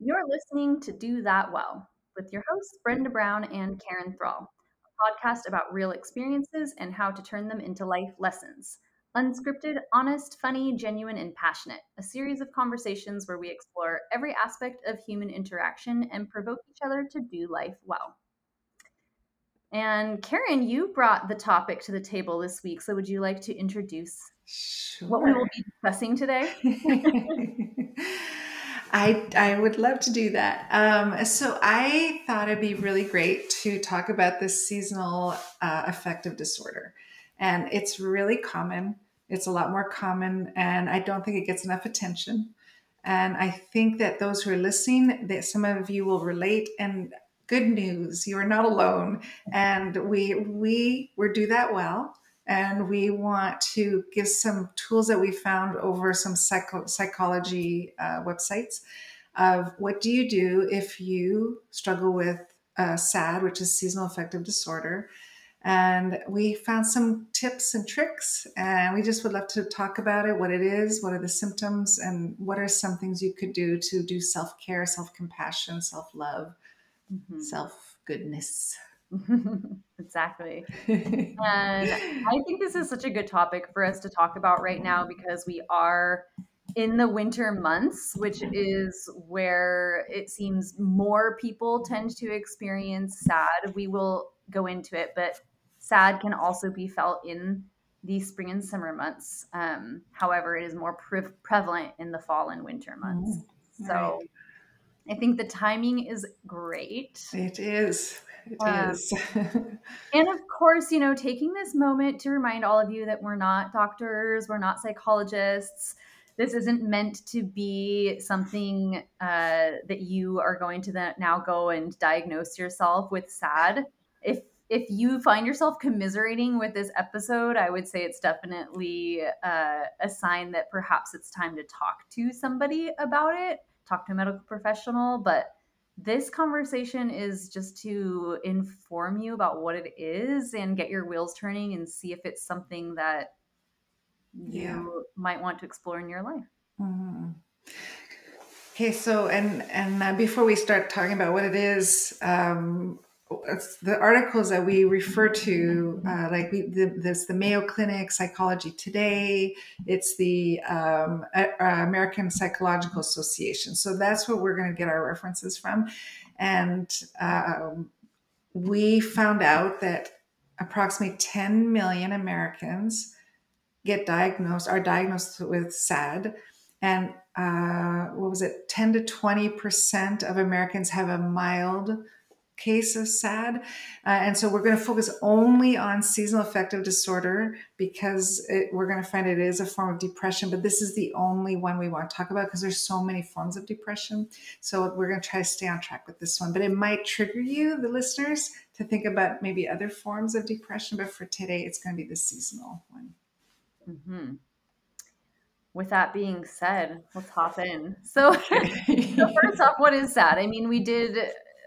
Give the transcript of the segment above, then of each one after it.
You're listening to Do That Well with your hosts, Brenda Brown and Karen Thrall, a podcast about real experiences and how to turn them into life lessons. Unscripted, honest, funny, genuine, and passionate. A series of conversations where we explore every aspect of human interaction and provoke each other to do life well. And Karen, you brought the topic to the table this week, so would you like to introduce what we will Sure. be discussing today? I would love to do that. So I thought it'd be really great to talk about this seasonal affective disorder. And it's really common. It's a lot more common, and I don't think it gets enough attention. And I think that those who are listening, that some of you will relate. And good news, you are not alone. And we do that well. And we want to give some tools that we found over some psychology websites of what do you do if you struggle with SAD, which is seasonal affective disorder. And we found some tips and tricks, and we just would love to talk about it, what it is, what are the symptoms, and what are some things you could do to do self-care, self-compassion, self-love, self-goodness. Exactly. And I think this is such a good topic for us to talk about right now because we are in the winter months, which is where it seems more people tend to experience SAD. We will go into it, but SAD can also be felt in the spring and summer months. However, it is more prevalent in the fall and winter months. Right. So I think the timing is great. It is. It Um, is. And of course, taking this moment to remind all of you that we're not doctors, we're not psychologists. This isn't meant to be something that you are going to now go and diagnose yourself with SAD. If you find yourself commiserating with this episode, I would say it's definitely a sign that perhaps it's time to talk to somebody about it, talk to a medical professional. But this conversation is just to inform you about what it is and get your wheels turning and see if it's something that Yeah. you might want to explore in your life. Mhm. Okay, so before we start talking about what it is, it's the articles that we refer to, there's the Mayo Clinic, Psychology Today, it's the American Psychological Association. So that's where we're going to get our references from, and we found out that approximately 10 million Americans are diagnosed with SAD, and what was it? 10 to 20% of Americans have a mild case of SAD, and so we're going to focus only on seasonal affective disorder because we're going to find it is a form of depression. But this is the only one we want to talk about because there's so many forms of depression. So we're going to try to stay on track with this one. But it might trigger you, the listeners, to think about maybe other forms of depression. But for today, it's going to be the seasonal one. Mm-hmm. With that being said, let's hop in. So, first off, what is SAD? I mean,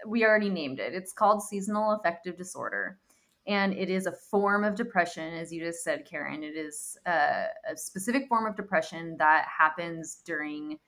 we already named it. It's called seasonal affective disorder. And it is a form of depression, as you just said, Karen. It is a specific form of depression that happens during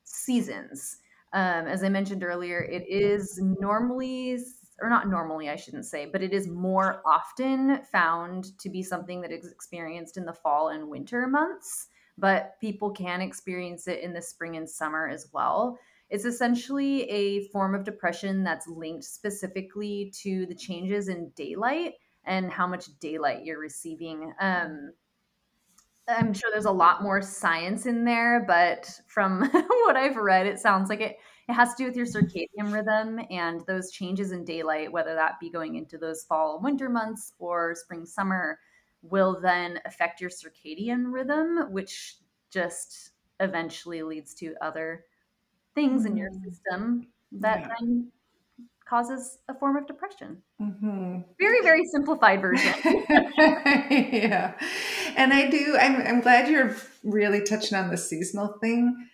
seasons. As I mentioned earlier, it is normally, or not normally, I shouldn't say, but it is more often found to be something that is experienced in the fall and winter months, but people can experience it in the spring and summer as well. It's essentially a form of depression that's linked specifically to the changes in daylight and how much daylight you're receiving. I'm sure there's a lot more science in there, but from what I've read, it sounds like it has to do with your circadian rhythm and those changes in daylight, whether that be going into those fall and winter months or spring, summer, will then affect your circadian rhythm, which just eventually leads to other things in your system that Yeah. then causes a form of depression. Mm-hmm. Very, very simplified version. Yeah. And I'm glad you're really touching on the seasonal thing,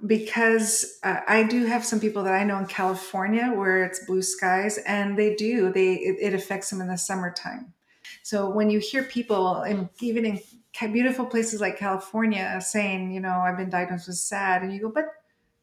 because I do have some people that I know in California where it's blue skies, and it affects them in the summertime. So when you hear people, even in beautiful places like California, saying, I've been diagnosed with SAD, and you go, but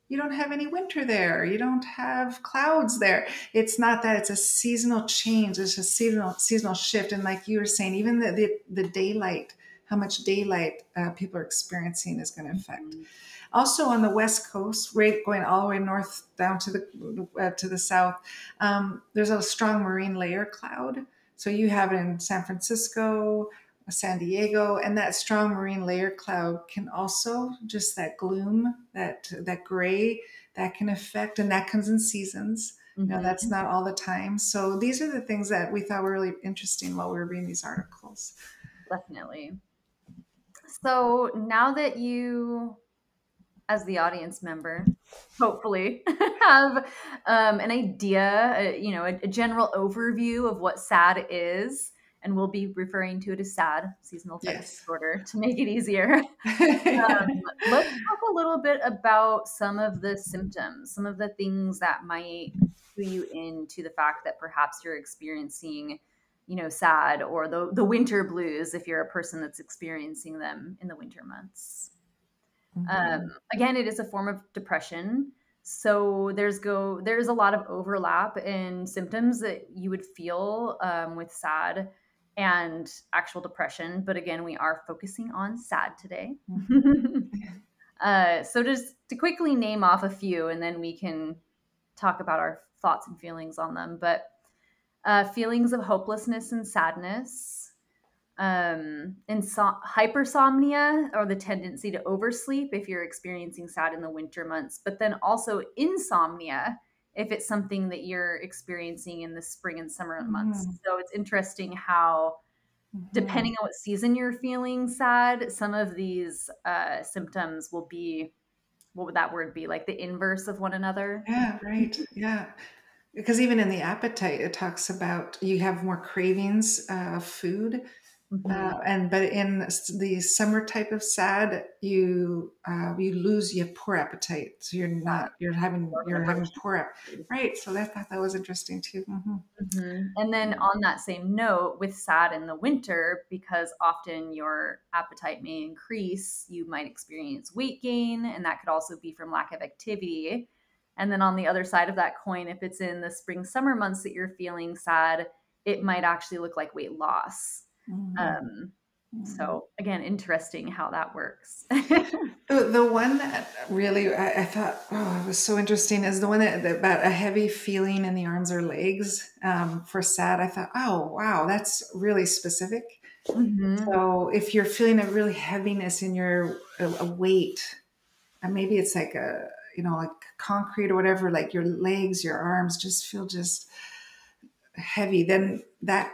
you don't have any winter there. You don't have clouds there. It's not that. It's a seasonal change. It's a seasonal shift. And like you were saying, even the daylight, how much daylight people are experiencing is going to affect. Mhm. Also on the West Coast, right, going all the way north down to the south, there's a strong marine layer cloud. So you have it in San Francisco, San Diego, and that strong marine layer cloud can also just that gloom, that gray, that can affect, and that comes in seasons. You know, that's Mhm. not all the time. So these are the things that we thought were really interesting while we were reading these articles. Definitely. So now that you, as the audience member, hopefully have an idea, a general overview of what SAD is, and we'll be referring to it as SAD, seasonal affective Yes. disorder, to make it easier. Let's talk a little bit about some of the symptoms, some of the things that might cue you into the fact that perhaps you're experiencing, SAD or the winter blues if you're a person that's experiencing them in the winter months. Mhm. Again, it is a form of depression. So there's a lot of overlap in symptoms that you would feel with SAD and actual depression. But again, we are focusing on SAD today. So just to quickly name off a few, and then we can talk about our thoughts and feelings on them. But feelings of hopelessness and sadness, hypersomnia, or the tendency to oversleep if you're experiencing SAD in the winter months, but then also insomnia if it's something that you're experiencing in the spring and summer months. Mhm. So it's interesting how, Mhm. depending on what season you're feeling SAD, some of these symptoms will be, what would that word be? Like the inverse of one another. Yeah, right. Yeah. Because even in the appetite, it talks about you have more cravings of food, Hmm. but in the summer type of sad, you have poor appetite, so you're having right. So I thought that was interesting too. Hmm. And then on that same note, with SAD in the winter, because often your appetite may increase, you might experience weight gain, and that could also be from lack of activity. And then on the other side of that coin, if it's in the spring, summer months that you're feeling sad, it might actually look like weight loss. Hmm. Um, so again, interesting how that works. The one that really I thought, oh, it was so interesting is the one that about a heavy feeling in the arms or legs for sad. I thought, oh, wow, that's really specific. Hmm. So if you're feeling a really heaviness in your a weight, and maybe it's like like concrete or whatever, like your legs, your arms just feel just heavy, then that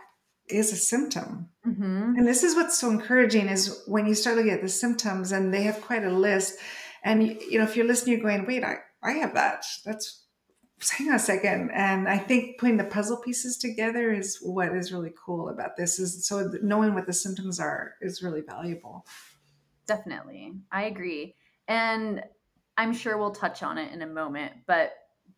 is a symptom. Hmm. And this is what's so encouraging is when you start looking at the symptoms, and they have quite a list. And if you're listening, you're going, wait, I have that. That's hang on a second. And I think putting the puzzle pieces together is what is really cool about this. Is so knowing what the symptoms are is really valuable. Definitely. I agree. And I'm sure we'll touch on it in a moment, but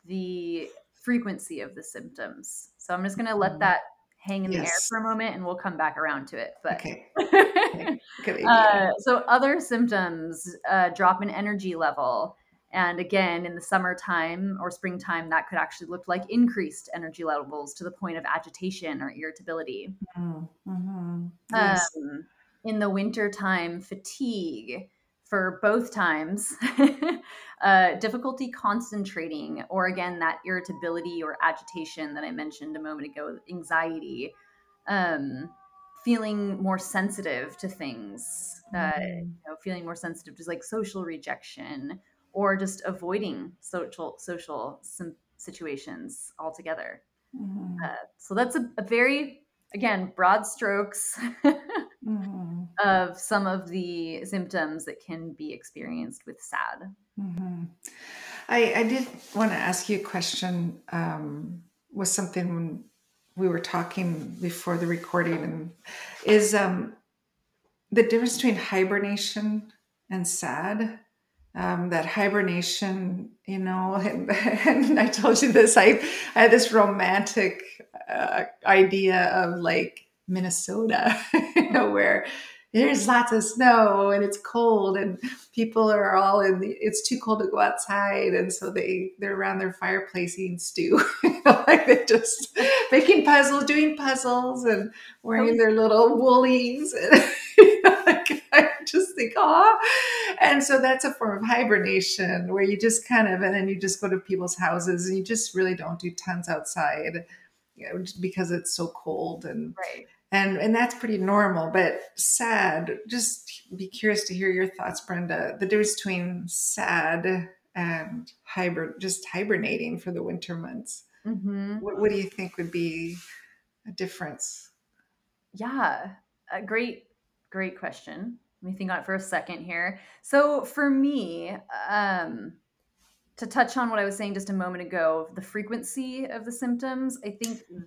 the frequency of the symptoms. So I'm just going to let Mhm. that hang in the air Yes. for a moment and we'll come back around to it. But Okay. Okay. Good idea. so other symptoms, drop in energy level. And again, in the summertime or springtime, that could actually look like increased energy levels to the point of agitation or irritability. Mm-hmm. Yes. Um, in the winter time, fatigue for both times, difficulty concentrating, or again, that irritability or agitation that I mentioned a moment ago, anxiety, um, feeling more sensitive to things, Mm-hmm. feeling more sensitive to like social rejection or just avoiding situations altogether. Mm-hmm. So that's a very, again, broad strokes Mm-hmm. of some of the symptoms that can be experienced with SAD. Mm-hmm. I did want to ask you a question. Was something when we were talking before the recording, and is the difference between hibernation and sad. That hibernation, and I told you this. I had this romantic idea of like Minnesota, where there's lots of snow and it's cold and people are all it's too cold to go outside. And so they're around their fireplace eating stew. Like they're just making puzzles, doing puzzles and wearing their little woolies. And, like, I just think, oh, and so that's a form of hibernation where you just kind of, and then you just go to people's houses and you just really don't do tons outside, because it's so cold Right. and that's pretty normal. But sad, just be curious to hear your thoughts, Brenda. The difference between sad and just hibernating for the winter months. Mm-hmm. What do you think would be a difference? Yeah, a great question. Let me think on it for a second here. So for me, to touch on what I was saying just a moment ago, the frequency of the symptoms,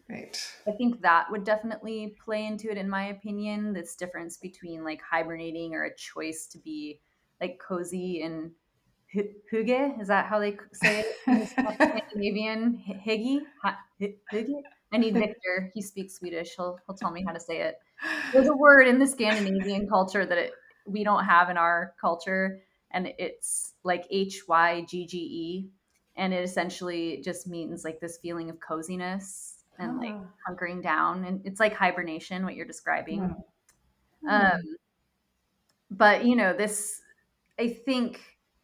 Right. I think that would definitely play into it, in my opinion. This difference between like hibernating or a choice to be like cozy and hygge. Is that how they say it in Scandinavian? Hygge? Hygge? I need Victor. He speaks Swedish. He'll tell me how to say it. There's a word in the Scandinavian culture that we don't have in our culture, and it's like Hygge, and it essentially just means like this feeling of coziness and like Oh. hunkering down, and it's like hibernation, what you're describing. Hmm. Um, Hmm. but this, I think,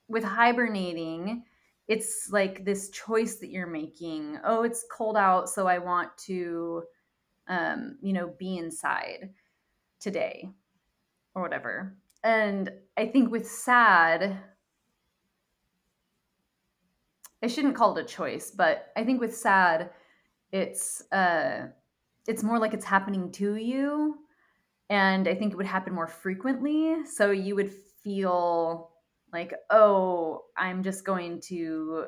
with hibernating, it's like this choice that you're making. Oh, it's cold out, so I want to, be inside today or whatever. And I think with sad, I shouldn't call it a choice, but I think with sad, it's more like it's happening to you, and I think it would happen more frequently. So you would feel like, oh, I'm just going to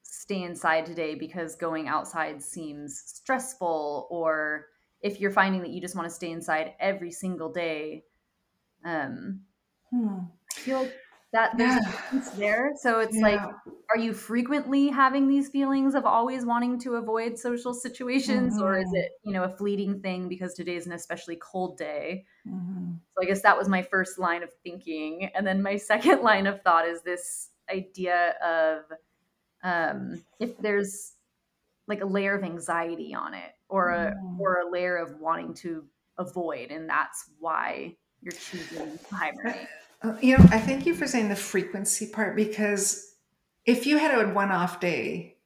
stay inside today because going outside seems stressful, or if you're finding that you just want to stay inside every single day, um, Hmm. I feel like that there's a Yeah. difference there. So it's like, Yeah. are you frequently having these feelings of always wanting to avoid social situations, or is Hmm. it, a fleeting thing because today's an especially cold day? Hmm. So I guess that was my first line of thinking. And then my second line of thought is this idea of, if there's like a layer of anxiety on it, or a layer of wanting to avoid, and that's why you're choosing to hibernate. I thank you for saying the frequency part, because if you had a one-off day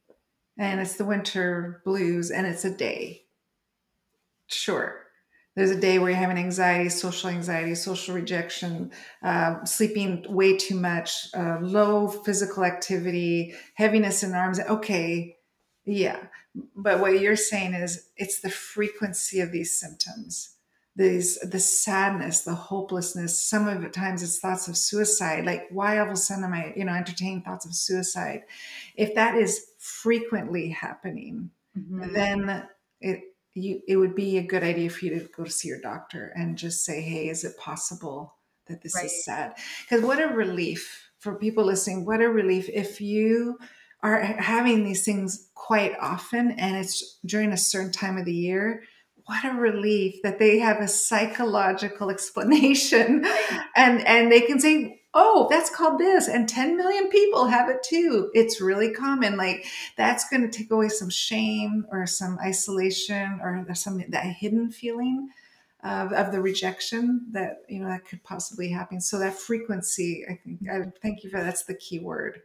and it's the winter blues and it's a day, sure. There's a day where you're having anxiety, social rejection, sleeping way too much, low physical activity, heaviness in arms. Okay, yeah. But what you're saying is it's the frequency of these symptoms, the sadness, the hopelessness. Some of the times it's thoughts of suicide. Like, why all of a sudden am I, entertaining thoughts of suicide? If that is frequently happening, Mhm. then it it would be a good idea for you to go to see your doctor and just say, hey, is it possible that this is Right. sad? Because what a relief for people listening. What a relief if you are having these things quite often and it's during a certain time of the year. What a relief that they have a psychological explanation, Right. and they can say, oh, that's called this, and 10 million people have it too. It's really common. Like, that's going to take away some shame or some isolation or some that hidden feeling of the rejection that that could possibly happen. So that frequency, I thank you for that's the key word.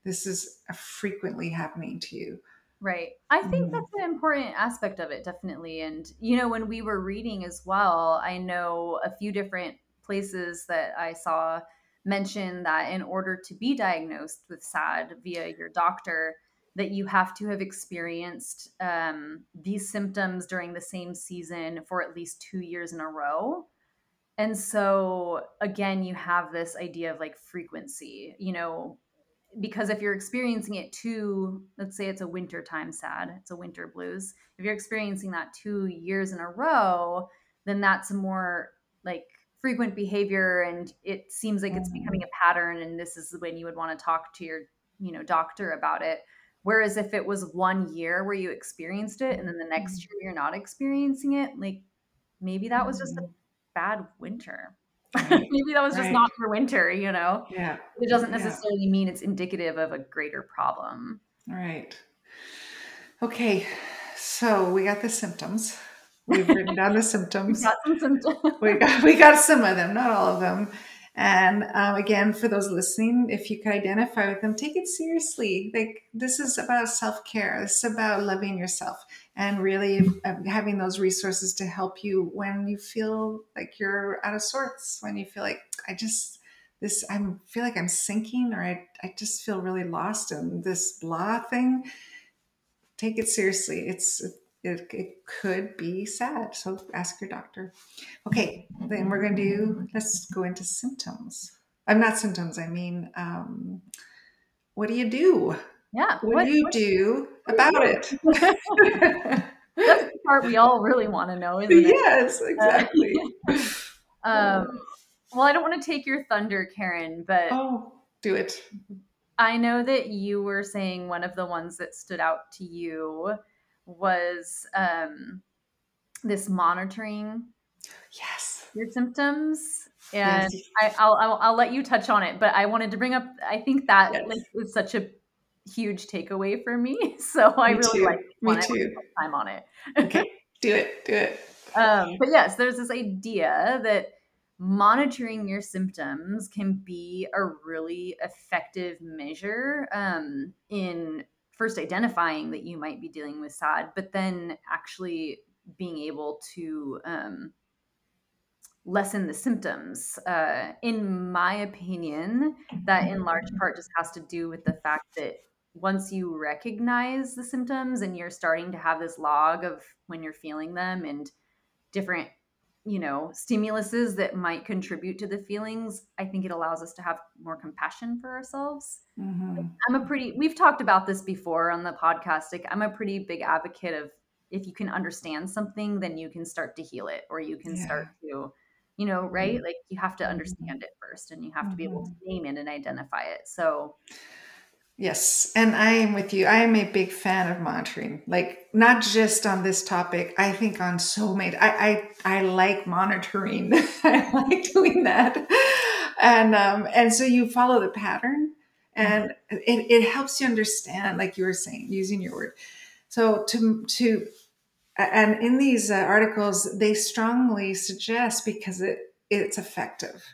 This is frequently happening to you. Right. I think Mhm. that's an important aspect of it, definitely. And, when we were reading as well, I know a few different places that I saw mention that in order to be diagnosed with SAD via your doctor, that you have to have experienced these symptoms during the same season for at least 2 years in a row. And so, again, you have this idea of like frequency, because if you're experiencing it too, let's say it's a winter time sad, it's a winter blues. If you're experiencing that 2 years in a row, then that's a more like frequent behavior, and it seems like it's becoming Mhm. a pattern. And this is when you would want to talk to your, doctor about it. Whereas if it was 1 year where you experienced it, and then the next year you're not experiencing it, like maybe that was just a Mhm. bad winter. Right. Maybe that was just Right. not for winter, you know? Yeah. It doesn't Yeah. necessarily mean it's indicative of a greater problem. Right. Okay. So we got the symptoms. We've written down the We've symptoms. got some symptoms. We got some of them, not all of them. And again, for those listening, if you could identify with them, take it seriously. Like, this is about self care. This is about loving yourself and really having those resources to help you when you feel like you're out of sorts. When you feel like I feel like I'm sinking, or I just feel really lost in this blah thing. Take it seriously. It could be sad. So ask your doctor. Okay, then let's go into symptoms. I'm not symptoms. I mean, what do you do? Yeah. What do you do What do you about do? it? That's the part we all really want to know, isn't it? Yes, exactly. Um, well, I don't want to take your thunder, Karen, but Oh, do it. I know that you were saying one of the ones that stood out to you was this monitoring Yes. your symptoms. And Yes. I'll let you touch on it, but I wanted to bring up, I think that Yes. like is such a huge takeaway for me. So I Me really like too. this one. Me I want to too. spend time on it. Okay. Do it. Do it. But yes, there's this idea that monitoring your symptoms can be a really effective measure in first identifying that you might be dealing with SAD, but then actually being able to lessen the symptoms. In my opinion, that in large part just has to do with the fact that once you recognize the symptoms and you're starting to have this log of when you're feeling them and different stimuluses that might contribute to the feelings, I think it allows us to have more compassion for ourselves. Mm-hmm. We've talked about this before on the podcast. Like, I'm a pretty big advocate of, if you can understand something, then you can start to heal it, or you can start Yeah. to, right? Like, you have to understand it first, and you have to be able to Mm-hmm. name it and identify it. So Yes, and I am with you. I am a big fan of monitoring. Like, not just on this topic. I think on so many. I like monitoring. I like doing that, and so you follow the pattern, and it helps you understand. Like you were saying, using your word. So and in these articles, they strongly suggest, because it's effective.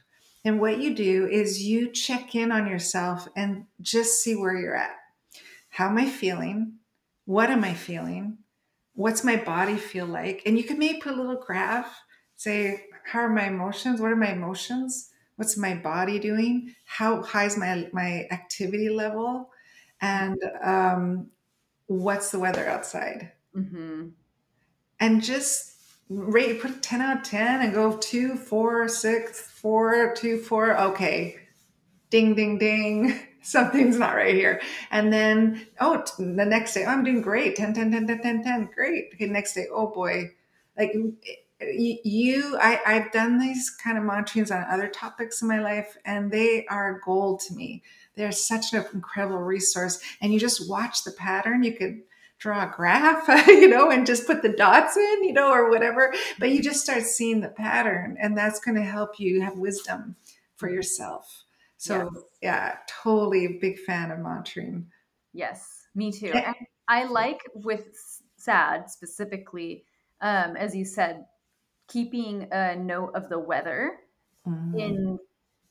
And what you do is you check in on yourself and just see where you're at. How am I feeling? What am I feeling? What's my body feel like? And you can maybe put a little graph, say, how are my emotions? What are my emotions? What's my body doing? How high is my activity level? And what's the weather outside? mhm. And just rate, put a 10 out of 10 and go 2, 4, 6, 4, 2, 4. Okay. Ding, ding, ding. Something's not right here. And then, the next day, I'm doing great. 10, 10, 10, 10, 10, 10. Great. Okay. Next day, oh boy. Like I've done these kind of monitorings on other topics in my life, and they are gold to me. They're such an incredible resource. And you just watch the pattern. You could draw a graph, and just put the dots in, or whatever. But you just start seeing the pattern, and that's going to help you have wisdom for yourself. Yes. So yeah, totally a big fan of monitoring. Yes, me too. Yeah. And I like with SAD specifically, as you said, keeping a note of the weather Mhm.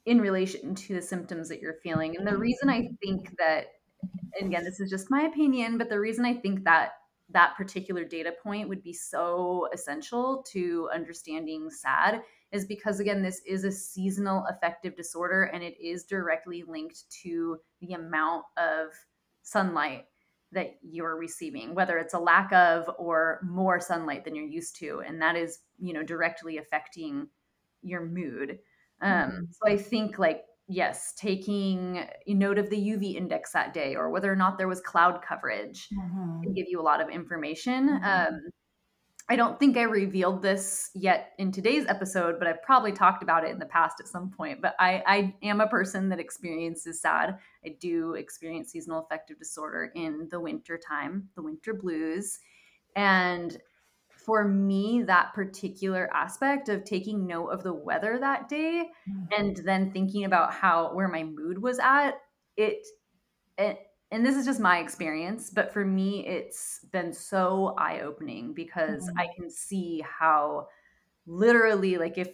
in relation to the symptoms that you're feeling. And the reason I think that, and again, this is just my opinion, but the reason I think that that particular data point would be so essential to understanding SAD is because, again, this is a seasonal affective disorder, and it is directly linked to the amount of sunlight that you're receiving, whether it's a lack of or more sunlight than you're used to. And that is, directly affecting your mood. Mhm. So I think, like, yes, taking a note of the UV index that day, or whether or not there was cloud coverage, can Mhm. give you a lot of information. Mhm. I don't think I revealed this yet in today's episode, but I've probably talked about it in the past at some point. But I am a person that experiences SAD. I do experience seasonal affective disorder in the winter time, the winter blues. And for me, that particular aspect of taking note of the weather that day and then thinking about where my mood was at, it, it and this is just my experience, but for me, it's been so eye-opening because I can see how literally, like, if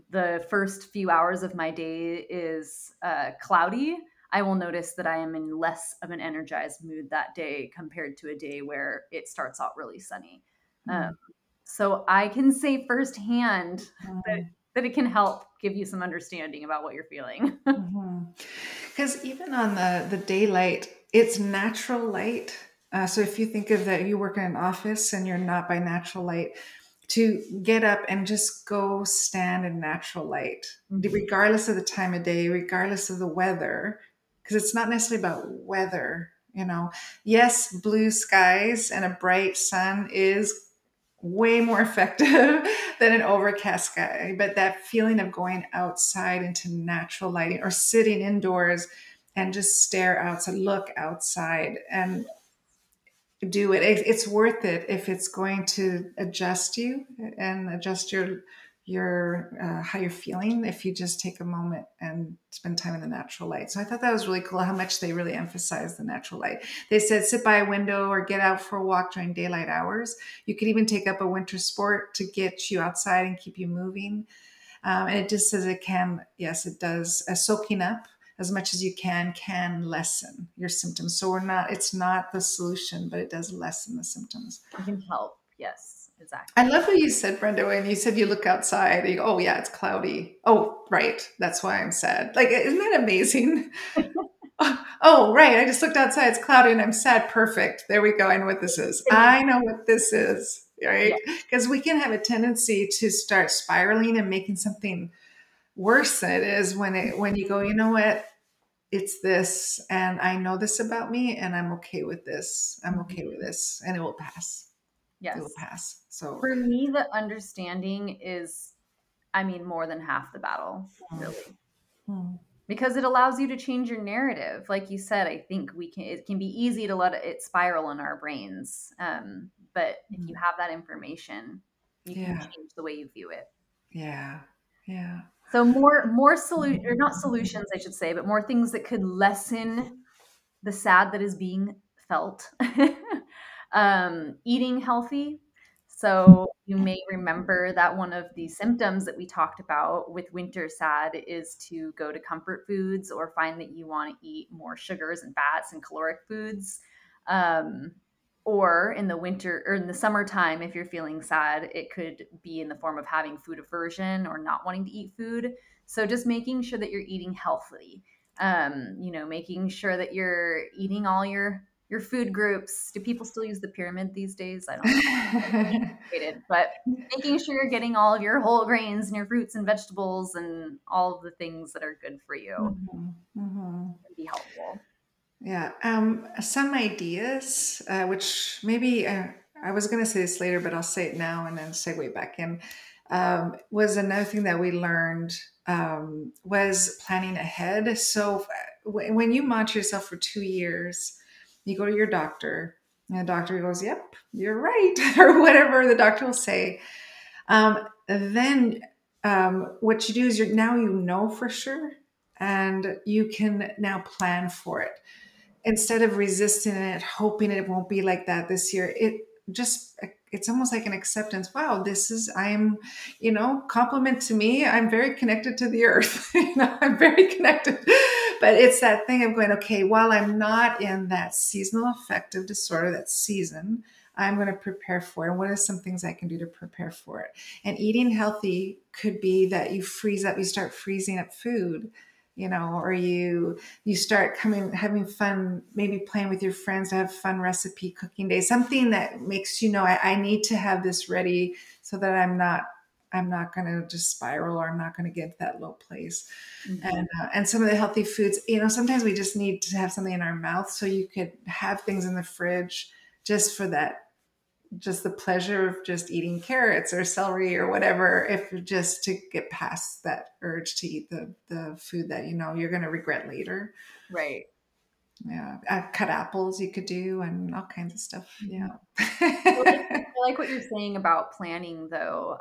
the first few hours of my day is cloudy, I will notice that I am in less of an energized mood that day compared to a day where it starts out really sunny. Um, so I can say firsthand that it can help give you some understanding about what you're feeling. Because even on the daylight, it's natural light. So if you think of that, you work in an office and you're not by natural light, to get up and just go stand in natural light, regardless of the time of day, regardless of the weather, because it's not necessarily about weather. Yes, blue skies and a bright sun is way more effective than an overcast sky. But that feeling of going outside into natural lighting or sitting indoors and just stare outside, look outside and do it. It's worth it if it's going to adjust you and adjust your how you're feeling, if you just take a moment and spend time in the natural light. So I thought that was really cool how much they really emphasize the natural light. They said sit by a window or get out for a walk during daylight hours. You could even take up a winter sport to get you outside and keep you moving. And it just says it can, yes, it does. Soaking up as much as you can lessen your symptoms. So it's not the solution, but it does lessen the symptoms. It can help. Yes, exactly. I love what you said, Brenda, when you said you look outside, you go, oh yeah, it's cloudy. Oh, right. That's why I'm sad. Like, isn't that amazing? Oh, right. I just looked outside. It's cloudy and I'm sad. Perfect. There we go. I know what this is. I know what this is. Right. Because we can have a tendency to start spiraling and making something worse than it is when you go, you know what? It's this, and I know this about me, and I'm okay with this. I'm okay with this, and it will pass. Yes. It will pass. So for me, the understanding is, I mean, more than half the battle, really. Because it allows you to change your narrative. Like you said, I think it can be easy to let it spiral in our brains. But if you have that information, you can change the way you view it. Yeah. Yeah. So not solutions, I should say, but more things that could lessen the SAD that is being felt. Eating healthy. So you may remember that one of the symptoms that we talked about with winter SAD is to go to comfort foods or find that you want to eat more sugars and fats and caloric foods. Or in the winter or in the summertime, if you're feeling sad, it could be in the form of having food aversion or not wanting to eat food. So just making sure that you're eating healthily. Making sure that you're eating all your food groups. Do people still use the pyramid these days? I don't know. But making sure you're getting all of your whole grains and your fruits and vegetables and all of the things that are good for you can be helpful. Yeah. Some ideas, which maybe I was going to say this later, but I'll say it now and then segue back in, was another thing that we learned was planning ahead. So when you monitor yourself for 2 years, you go to your doctor and the doctor goes, yep, you're right, or whatever the doctor will say. Then what you do is now you know for sure, and you can now plan for it. Instead of resisting it, hoping it won't be like that this year, it's almost like an acceptance. Wow, compliment to me. I'm very connected to the earth. I'm very connected. But it's that thing of going, okay, while I'm not in that seasonal affective disorder, that season, I'm going to prepare for it. And what are some things I can do to prepare for it? And eating healthy could be that you start freezing up food, or you start having fun, maybe playing with your friends to have fun recipe cooking day, something that makes I need to have this ready so that I'm not going to just spiral, or I'm not going to get to that low place. And some of the healthy foods, sometimes we just need to have something in our mouth. So you could have things in the fridge just for that, just the pleasure of just eating carrots or celery or whatever, if just to get past that urge to eat the food that you're going to regret later. Right. Yeah. Cut apples you could do, and all kinds of stuff. Yeah. I like what you're saying about planning, though.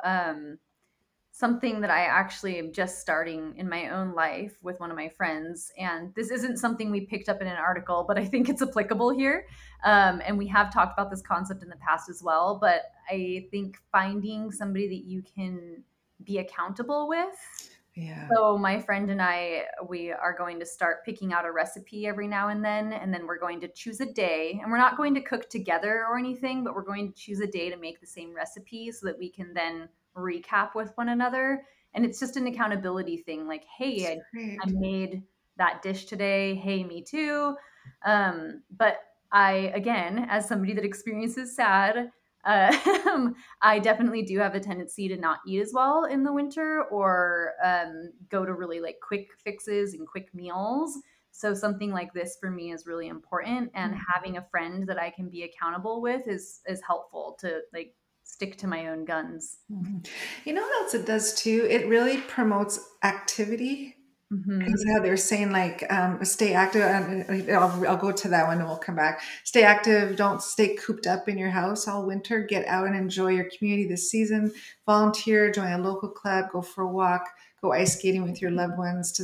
Something that I actually am just starting in my own life with one of my friends. And this isn't something we picked up in an article, but I think it's applicable here. And we have talked about this concept in the past as well. But I think finding somebody that you can be accountable with. Yeah. So my friend and I, we are going to start picking out a recipe every now and then we're going to choose a day, and we're not going to cook together or anything, but we're going to choose a day to make the same recipe so that we can then recap with one another. And it's just an accountability thing. Like, hey, That's I great. made that dish today. Hey, me too. But I, again, as somebody that experiences SAD, I definitely do have a tendency to not eat as well in the winter, or go to really like quick fixes and quick meals. So something like this for me is really important, and having a friend that I can be accountable with is helpful to like stick to my own guns. Mhm. You know what else it does too? It really promotes activity. Hmm. Because how they're saying like stay active, and I'll go to that one and we'll come back. Stay active. Don't stay cooped up in your house all winter. Get out and enjoy your community this season. Volunteer, join a local club, go for a walk, go ice skating with your loved ones to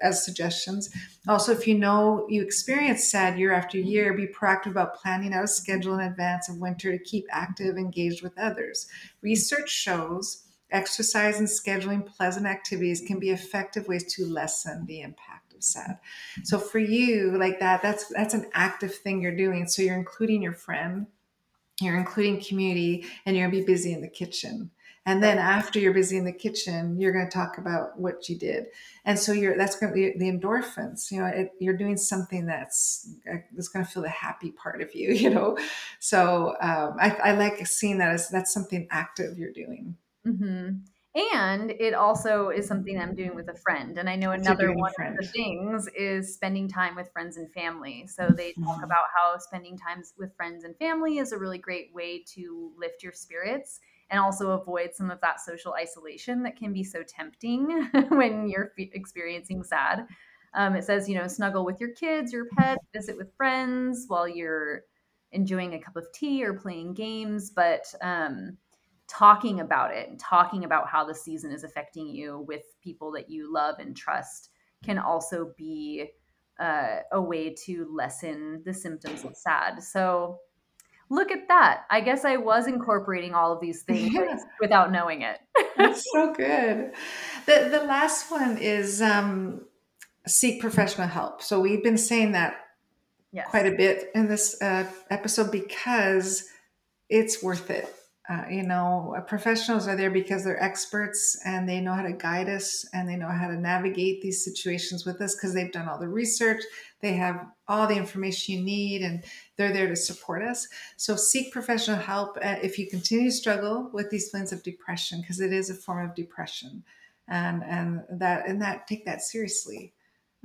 as suggestions. Also, if you know you experience SAD year after year, be proactive about planning out a schedule in advance of winter to keep active, engaged with others. Research shows exercise and scheduling pleasant activities can be effective ways to lessen the impact of SAD. So for you, like that's an active thing you're doing. So you're including your friend, you're including community, and you're gonna be busy in the kitchen. And then after you're busy in the kitchen, you're going to talk about what you did. And so that's going to be the endorphins, you're doing something that's going to feel the happy part of you, So I like seeing that as that's something active you're doing. Hmm. And it also is something I'm doing with a friend. And I know If you're another doing a one friend. of the things is spending time with friends and family. So they talk Mhm. about how spending time with friends and family is a really great way to lift your spirits and also avoid some of that social isolation that can be so tempting when you're experiencing SAD. It says, snuggle with your kids, your pets, visit with friends while you're enjoying a cup of tea or playing games. But talking about it and talking about how the season is affecting you with people that you love and trust can also be a way to lessen the symptoms of SAD. So look at that. I guess I was incorporating all of these things Yeah, without knowing it. that's so good. The last one is seek professional help. So we've been saying that quite Yes. a bit in this episode because it's worth it. Professionals are there because they're experts and they know how to guide us and they know how to navigate these situations with us because they've done all the research. They have all the information you need and they're there to support us. So seek professional help if you continue to struggle with these feelings of depression, because it is a form of depression, and take that seriously.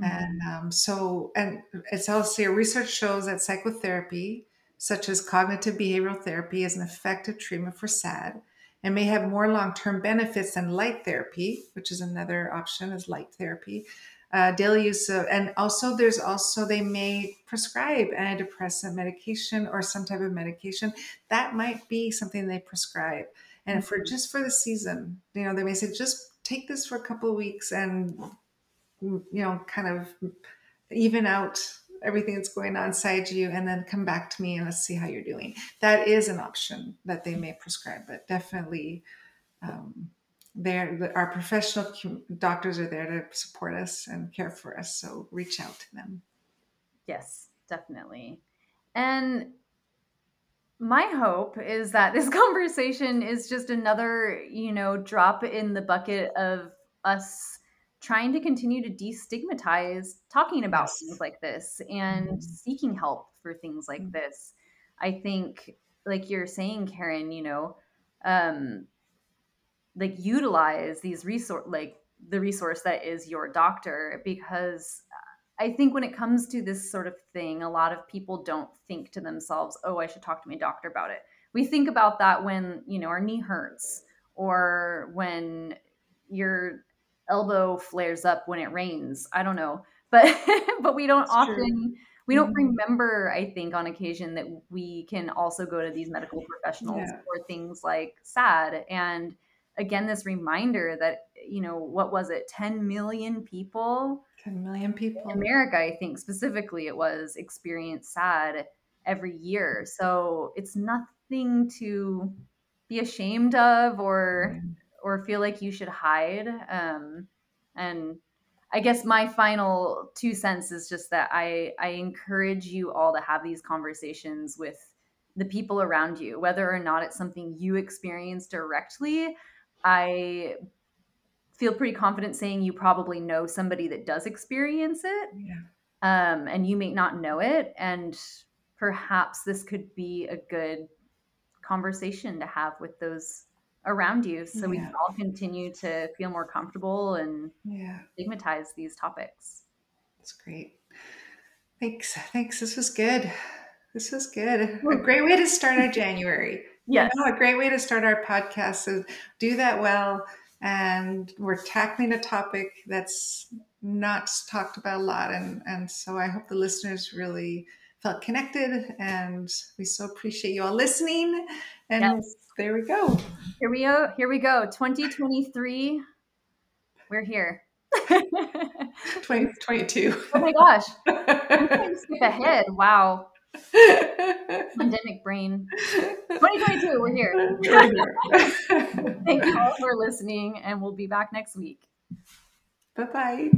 And Mhm. and it's also research shows that psychotherapy, such as cognitive behavioral therapy, is an effective treatment for SAD and may have more long-term benefits than light therapy, which is another option is light therapy. Daily use of, and also they may prescribe antidepressant medication or some type of medication that might be something they prescribe. And for Mhm. just for the season, they may say just take this for a couple of weeks and kind of even out everything that's going on inside you and then come back to me and let's see how you're doing. That is an option that they may prescribe, but definitely um, our professional doctors are there to support us and care for us. So reach out to them. Yes, definitely. And my hope is that this conversation is just another, drop in the bucket of us trying to continue to destigmatize talking about things Yes. like this and Mhm. seeking help for things like this. I think, like you're saying, Karen, um, like utilize these resource, like the resource that is your doctor, because I think when it comes to this sort of thing, a lot of people don't think to themselves, oh, I should talk to my doctor about it. We think about that when, our knee hurts or when your elbow flares up when it rains. I don't know. But but we don't It's true. we don't remember, I think, on occasion that we can also go to these medical professionals Yeah. for things like SAD. And again, this reminder that, what was it, 10 million people 10 million in people. America, I think specifically it was, experience SAD every year. So it's nothing to be ashamed of Yeah. or feel like you should hide. And I guess my final 2 cents is just that I encourage you all to have these conversations with the people around you, whether or not it's something you experience directly. I feel pretty confident saying you probably know somebody that does experience it, Yeah. and you may not know it. And perhaps this could be a good conversation to have with those around you so we can Yeah. all continue to feel more comfortable and Yeah. stigmatize these topics. That's great. Thanks. Thanks. This was good. This was good. A great way to start our January. Yes. A great way to start our podcast. So do that well. And we're tackling a topic that's not talked about a lot. And so I hope the listeners really felt connected. And we so appreciate you all listening. And Yes. there we go. Here we go. Here we go. 2023. We're here. 2022. Oh my gosh. I'm trying to skip ahead. Wow. Pandemic brain. 2022, we're here. We're here. Thank you all for listening, and we'll be back next week. Bye-bye.